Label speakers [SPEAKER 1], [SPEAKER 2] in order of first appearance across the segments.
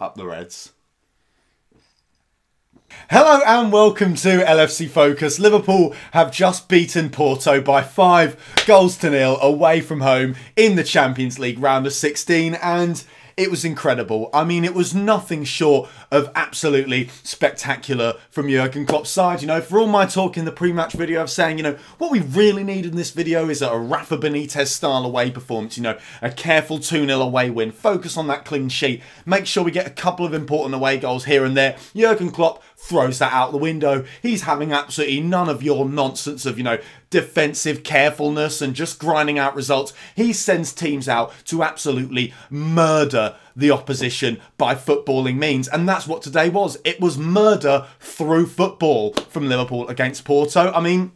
[SPEAKER 1] Up the Reds. Hello and welcome to LFC Focus. Liverpool have just beaten Porto by 5-0 away from home in the Champions League round of 16, and it was incredible. I mean, it was nothing short of absolutely spectacular from Jurgen Klopp's side. You know, for all my talk in the pre-match video of saying, you know, what we really need in this video is a Rafa Benitez style away performance, you know, a careful 2-0 away win, focus on that clean sheet, make sure we get a couple of important away goals here and there. Jurgen Klopp throws that out the window. He's having absolutely none of your nonsense of, you know, defensive carefulness and just grinding out results. He sends teams out to absolutely murder the opposition by footballing means, and that's what today was. It was murder through football from Liverpool against Porto. I mean,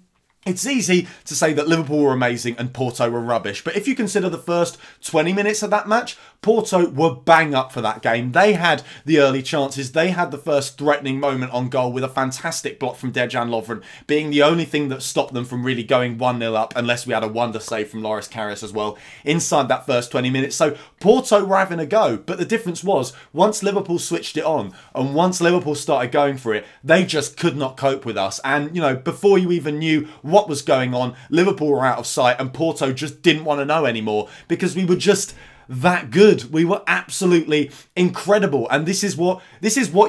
[SPEAKER 1] it's easy to say that Liverpool were amazing and Porto were rubbish, but if you consider the first 20 minutes of that match, Porto were bang up for that game. They had the early chances. They had the first threatening moment on goal with a fantastic block from Dejan Lovren being the only thing that stopped them from really going 1-0 up, unless we had a wonder save from Loris Karius as well inside that first 20 minutes. So Porto were having a go, but the difference was once Liverpool switched it on and once Liverpool started going for it, they just could not cope with us. And, you know, before you even knew what was going on, Liverpool were out of sight and Porto just didn't want to know anymore because we were just that good. We were absolutely incredible, and this is what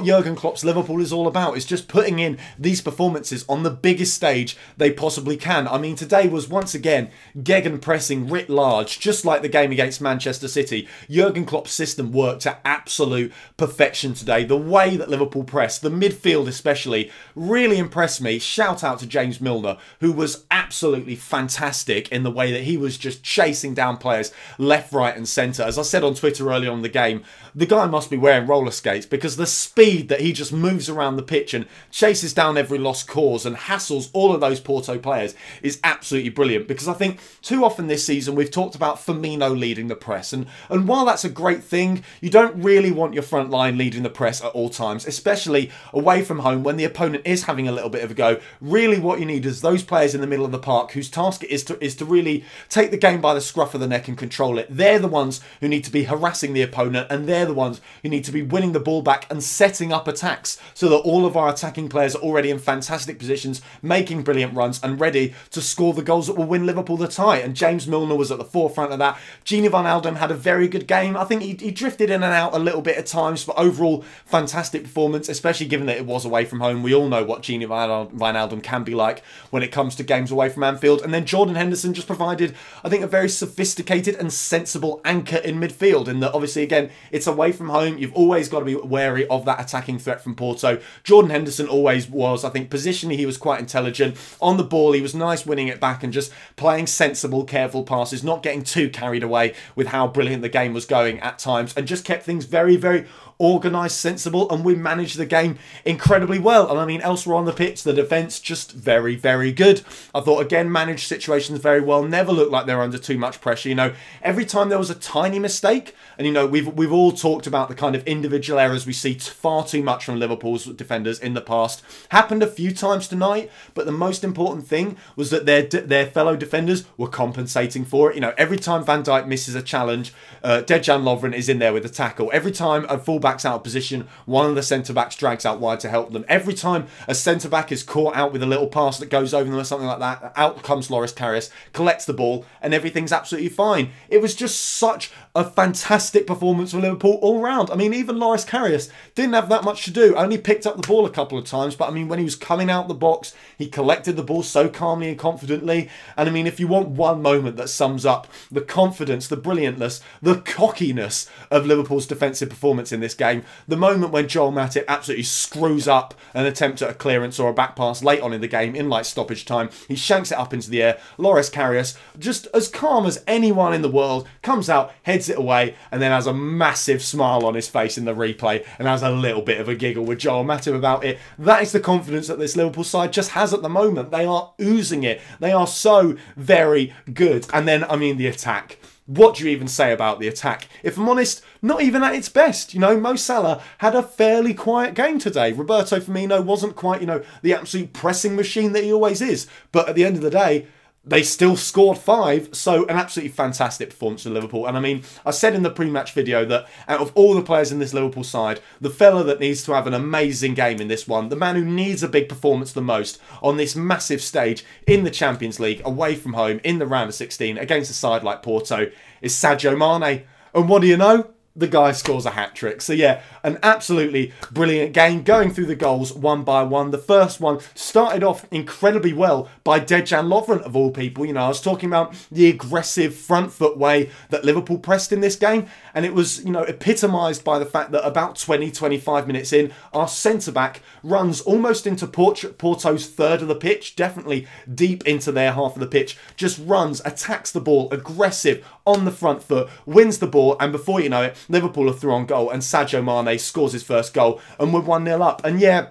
[SPEAKER 1] Jurgen Klopp's Liverpool is all about. It's just putting in these performances on the biggest stage they possibly can. I mean, today was once again gegenpressing writ large, just like the game against Manchester City. Jurgen Klopp's system worked to absolute perfection today. The way that Liverpool pressed, the midfield especially, really impressed me. Shout out to James Milner, who was absolutely fantastic in the way that he was just chasing down players left, right and centre. As I said on Twitter earlier on in the game, the guy must be wearing roller skates because the speed that he just moves around the pitch and chases down every lost cause and hassles all of those Porto players is absolutely brilliant. Because I think too often this season we've talked about Firmino leading the press, and while that's a great thing, you don't really want your front line leading the press at all times, especially away from home when the opponent is having a little bit of a go. Really what you need is those players in the middle of the park whose task is to really take the game by the scruff of the neck and control it. They're the ones who need to be harassing the opponent, and they're the ones who need to be winning the ball back and setting up attacks so that all of our attacking players are already in fantastic positions, making brilliant runs and ready to score the goals that will win Liverpool the tie. And James Milner was at the forefront of that. Gini Wijnaldum had a very good game. I think he drifted in and out a little bit at times, but overall fantastic performance, especially given that it was away from home. We all know what Gini Wijnaldum can be like when it comes to games away from Anfield. And then Jordan Henderson just provided, I think, a very sophisticated and sensible anchor in midfield, and that obviously again it's away from home, you've always got to be wary of that attacking threat from Porto. Jordan Henderson always was. I think positionally he was quite intelligent on the ball, he was nice winning it back and just playing sensible, careful passes, not getting too carried away with how brilliant the game was going at times, and just kept things very, very organised, sensible, and we managed the game incredibly well. And I mean, elsewhere on the pitch, the defence just very, very good. I thought, again, managed situations very well, never looked like they were under too much pressure. You know, every time there was a tiny mistake, and you know, we've all talked about the kind of individual errors we see far too much from Liverpool's defenders in the past. Happened a few times tonight, but the most important thing was that their fellow defenders were compensating for it. You know, every time Van Dijk misses a challenge, Dejan Lovren is in there with a tackle. Every time a fullback's out of position, one of the centre-backs drags out wide to help them. Every time a centre-back is caught out with a little pass that goes over them or something like that, out comes Loris Karius, collects the ball, and everything's absolutely fine. It was just such a fantastic performance for Liverpool all round. I mean, even Loris Karius didn't have that much to do. Only picked up the ball a couple of times, but I mean, when he was coming out the box, he collected the ball so calmly and confidently. And I mean, if you want one moment that sums up the confidence, the brilliantness, the cockiness of Liverpool's defensive performance in this game, the moment when Joel Matip absolutely screws up an attempt at a clearance or a back pass late on in the game in like stoppage time, he shanks it up into the air. Loris Karius, just as calm as anyone in the world, comes out, heads it away, and then has a massive smile on his face in the replay and has a little bit of a giggle with Joel Matip about it. That is the confidence that this Liverpool side just has at the moment. They are oozing it. They are so very good. And then, I mean, the attack. What do you even say about the attack? If I'm honest, not even at its best. You know, Mo Salah had a fairly quiet game today. Roberto Firmino wasn't quite, you know, the absolute pressing machine that he always is. But at the end of the day, they still scored 5, so an absolutely fantastic performance for Liverpool. And I mean, I said in the pre-match video that out of all the players in this Liverpool side, the fella that needs to have an amazing game in this one, the man who needs a big performance the most on this massive stage in the Champions League, away from home, in the round of 16, against a side like Porto, is Sadio Mane. And what do you know? The guy scores a hat-trick. So yeah, an absolutely brilliant game, going through the goals one by one. The first one started off incredibly well by Dejan Lovren, of all people. You know, I was talking about the aggressive front foot way that Liverpool pressed in this game, and it was, you know, epitomised by the fact that about 20-25 minutes in, our centre-back runs almost into Porto's third of the pitch, definitely deep into their half of the pitch, just runs, attacks the ball, aggressive, on the front foot, wins the ball, and before you know it, Liverpool are through on goal, and Sadio Mane scores his first goal, and we're 1-0 up. And yeah,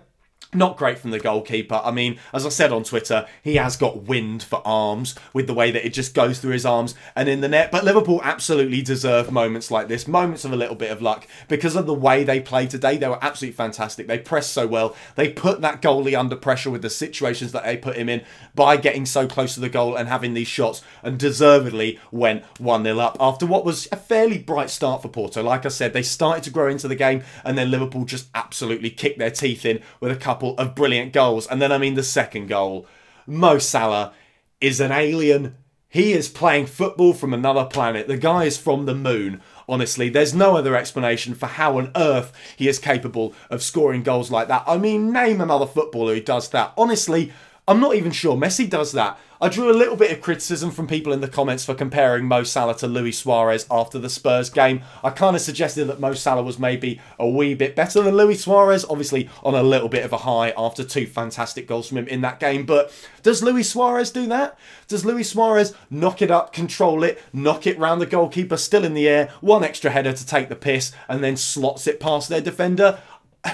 [SPEAKER 1] not great from the goalkeeper. I mean, as I said on Twitter, he has got wind for arms with the way that it just goes through his arms and in the net. But Liverpool absolutely deserve moments like this, moments of a little bit of luck, because of the way they played today. They were absolutely fantastic. They pressed so well. They put that goalie under pressure with the situations that they put him in by getting so close to the goal and having these shots, and deservedly went 1-0 up after what was a fairly bright start for Porto. Like I said, they started to grow into the game, and then Liverpool just absolutely kicked their teeth in with a couple of brilliant goals. And then, I mean, the second goal, Mo Salah is an alien. He is playing football from another planet. The guy is from the moon. Honestly, there's no other explanation for how on earth he is capable of scoring goals like that. I mean, name another footballer who does that. Honestly, I'm not even sure. Messi does that. I drew a little bit of criticism from people in the comments for comparing Mo Salah to Luis Suarez after the Spurs game. I kind of suggested that Mo Salah was maybe a wee bit better than Luis Suarez, obviously on a little bit of a high after 2 fantastic goals from him in that game. But does Luis Suarez do that? Does Luis Suarez knock it up, control it, knock it round the goalkeeper, still in the air, one extra header to take the piss, and then slots it past their defender?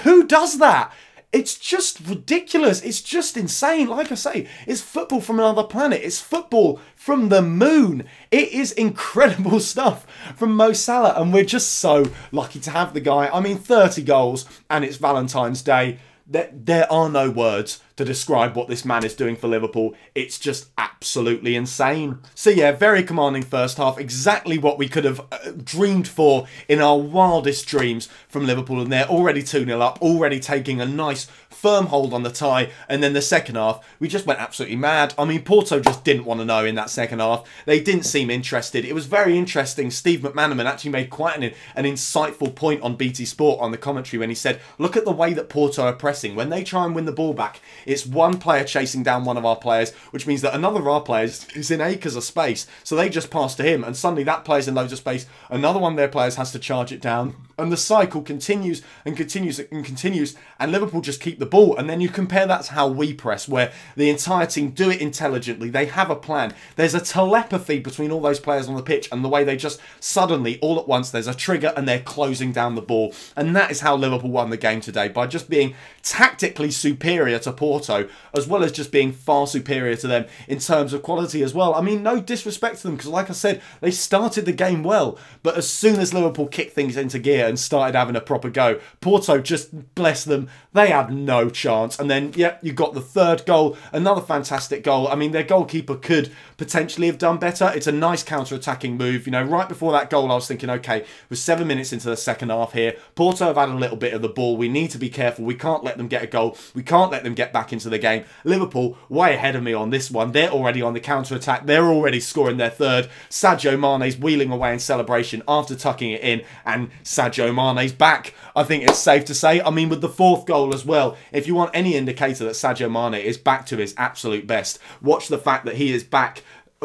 [SPEAKER 1] Who does that? It's just ridiculous. It's just insane. Like I say, it's football from another planet. It's football from the moon. It is incredible stuff from Mo Salah, and we're just so lucky to have the guy. I mean, 30 goals, and it's Valentine's Day. There are no words to describe what this man is doing for Liverpool. It's just absolutely insane. So yeah, very commanding first half. Exactly what we could have dreamed for in our wildest dreams from Liverpool. And they're already 2-0 up, already taking a nice firm hold on the tie. And then the second half, we just went absolutely mad. I mean, Porto just didn't want to know in that second half. They didn't seem interested. It was very interesting. Steve McManaman actually made quite an insightful point on BT Sport on the commentary when he said, look at the way that Porto are pressing. When they try and win the ball back, it's one player chasing down one of our players, which means that another of our players is in acres of space. So they just pass to him, and suddenly that player's in loads of space. Another one of their players has to charge it down. And the cycle continues and continues and continues, and Liverpool just keep the ball. And then you compare that to how we press, where the entire team do it intelligently. They have a plan. There's a telepathy between all those players on the pitch, and the way they just suddenly, all at once, there's a trigger and they're closing down the ball. And that is how Liverpool won the game today, by just being tactically superior to Porto, as well as just being far superior to them in terms of quality as well. I mean, no disrespect to them, because like I said, they started the game well, but as soon as Liverpool kicked things into gear and started having a proper go, Porto, just bless them, they had no chance. And then, yeah, you got the third goal, another fantastic goal. I mean, their goalkeeper could potentially have done better. It's a nice counter-attacking move. You know, right before that goal, I was thinking, okay, we're 7 minutes into the second half here. Porto have had a little bit of the ball. We need to be careful. We can't let them get a goal. We can't let them get back into the game. Liverpool, way ahead of me on this one. They're already on the counter-attack. They're already scoring their third. Sadio Mane's wheeling away in celebration after tucking it in, and Sadio Mane's back. I think it's safe to say. I mean, with the fourth goal as well, if you want any indicator that Sadio Mane is back to his absolute best, watch the fact that he is back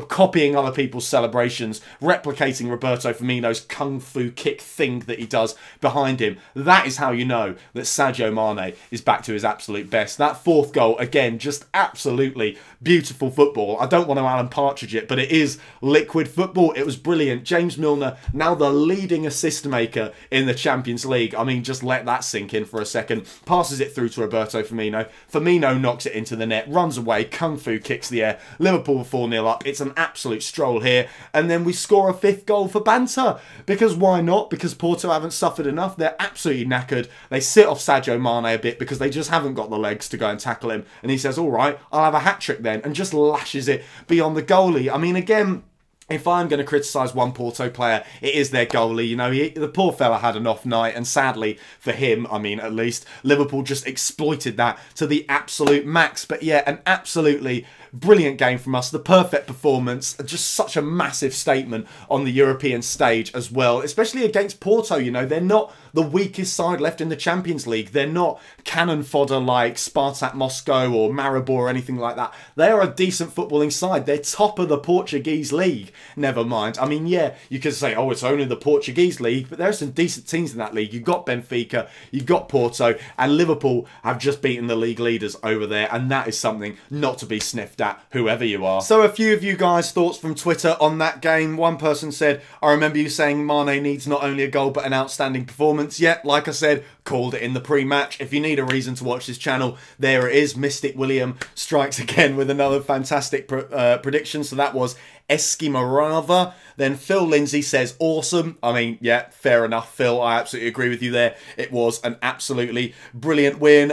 [SPEAKER 1] copying other people's celebrations, replicating Roberto Firmino's kung fu kick thing that he does behind him. That is how you know that Sadio Mane is back to his absolute best. That fourth goal, again, just absolutely beautiful football. I don't want to Alan Partridge it, but it is liquid football. It was brilliant. James Milner, now the leading assist maker in the Champions League. I mean, just let that sink in for a second. Passes it through to Roberto Firmino. Firmino knocks it into the net, runs away, kung fu kicks the air. Liverpool 4-0 up. It's an absolute stroll here. And then we score a 5th goal for banter. Because why not? Because Porto haven't suffered enough. They're absolutely knackered. They sit off Sadio Mane a bit because they just haven't got the legs to go and tackle him. And he says, all right, I'll have a hat-trick then. And just lashes it beyond the goalie. I mean, again, if I'm going to criticise one Porto player, it is their goalie. You know, the poor fella had an off night, and sadly for him, I mean, at least, Liverpool just exploited that to the absolute max. But yeah, an absolutely brilliant game from us. The perfect performance. Just such a massive statement on the European stage as well, especially against Porto. You know, they're not the weakest side left in the Champions League. They're not cannon fodder like Spartak Moscow or Maribor or anything like that. They are a decent footballing side. They're top of the Portuguese league. Never mind. I mean, yeah, you could say, oh, it's only the Portuguese league, but there are some decent teams in that league. You've got Benfica, you've got Porto, and Liverpool have just beaten the league leaders over there, and that is something not to be sniffed at, whoever you are. So a few of you guys' thoughts from Twitter on that game. One person said, I remember you saying Mane needs not only a goal, but an outstanding performance. Yeah, like I said, called it in the pre-match. If you need a reason to watch this channel, there it is. Mystic William strikes again with another fantastic prediction. So that was Eskimorava. Then Phil Lindsay says, awesome. I mean, yeah, fair enough, Phil. I absolutely agree with you there. It was an absolutely brilliant win.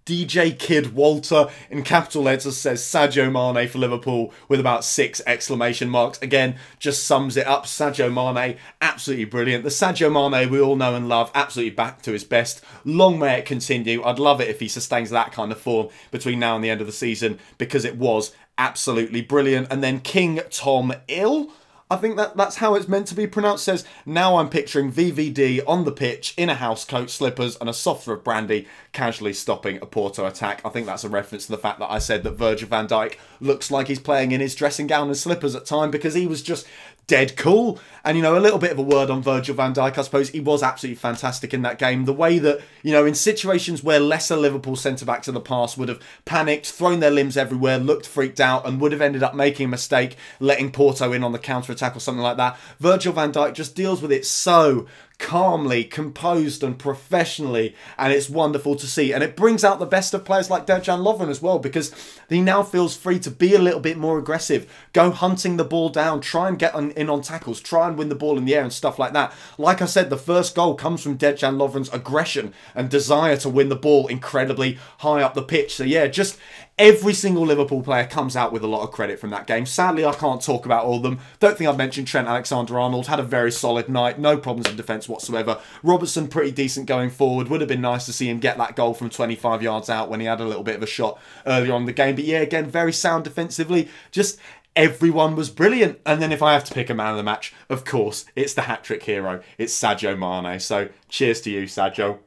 [SPEAKER 1] DJ Kid Walter in capital letters says Sadio Mane for Liverpool with about 6 exclamation marks. Again, just sums it up. Sadio Mane, absolutely brilliant. The Sadio Mane we all know and love, absolutely back to his best. Long may it continue. I'd love it if he sustains that kind of form between now and the end of the season, because it was absolutely brilliant. And then King Tom Ill, I think that's how it's meant to be pronounced, says, now I'm picturing VVD on the pitch in a house coat, slippers and a soft of brandy, casually stopping a Porto attack. I think that's a reference to the fact that I said that Virgil van Dijk looks like he's playing in his dressing gown and slippers at time, because he was just dead cool. And, you know, a little bit of a word on Virgil van Dijk, I suppose. He was absolutely fantastic in that game. The way that, you know, in situations where lesser Liverpool centre-backs of the past would have panicked, thrown their limbs everywhere, looked freaked out, and would have ended up making a mistake, letting Porto in on the counter-attack or something like that, Virgil van Dijk just deals with it so calmly, composed and professionally, and it's wonderful to see. And it brings out the best of players like Dejan Lovren as well, because he now feels free to be a little bit more aggressive, go hunting the ball down, try and get in on tackles, try and win the ball in the air and stuff like that. Like I said, the first goal comes from Dejan Lovren's aggression and desire to win the ball incredibly high up the pitch. So yeah, just every single Liverpool player comes out with a lot of credit from that game. Sadly, I can't talk about all of them. Don't think I've mentioned Trent Alexander-Arnold. Had a very solid night. No problems in defence whatsoever. Robertson, pretty decent going forward. Would have been nice to see him get that goal from 25 yards out when he had a little bit of a shot earlier on in the game. But yeah, again, very sound defensively. Just everyone was brilliant. And then if I have to pick a man of the match, of course, it's the hat-trick hero. It's Sadio Mane. So cheers to you, Sadio.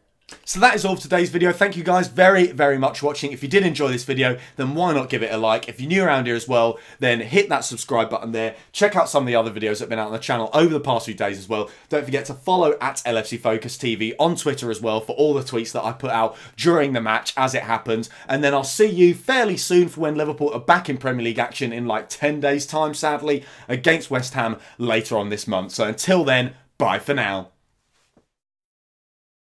[SPEAKER 1] So that is all for today's video. Thank you guys very, very much for watching. If you did enjoy this video, then why not give it a like? If you're new around here as well, then hit that subscribe button there. Check out some of the other videos that have been out on the channel over the past few days as well. Don't forget to follow at LFC Focus TV on Twitter as well for all the tweets that I put out during the match as it happens. And then I'll see you fairly soon for when Liverpool are back in Premier League action in like 10 days time, sadly, against West Ham later on this month. So until then, bye for now.